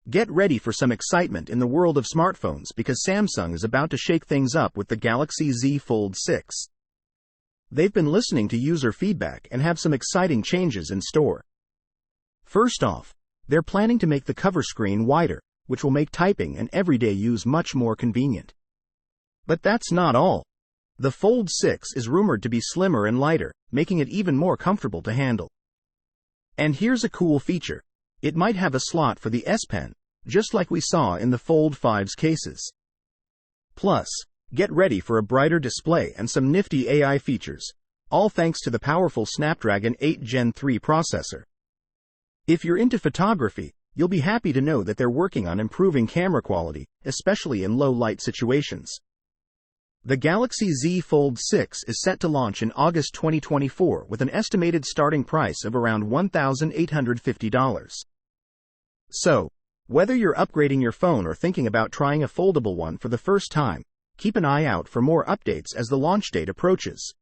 Get ready for some excitement in the world of smartphones because Samsung is about to shake things up with the Galaxy Z Fold 6. They've been listening to user feedback and have some exciting changes in store. First off, they're planning to make the cover screen wider, which will make typing and everyday use much more convenient. But that's not all. The Fold 6 is rumored to be slimmer and lighter, making it even more comfortable to handle. And here's a cool feature. It might have a slot for the S Pen, just like we saw in the Fold 5's cases. Plus, get ready for a brighter display and some nifty AI features, all thanks to the powerful Snapdragon 8 Gen 3 processor. If you're into photography, you'll be happy to know that they're working on improving camera quality, especially in low-light situations. The Galaxy Z Fold 6 is set to launch in August 2024 with an estimated starting price of around $1,850. So, whether you're upgrading your phone or thinking about trying a foldable one for the first time, keep an eye out for more updates as the launch date approaches.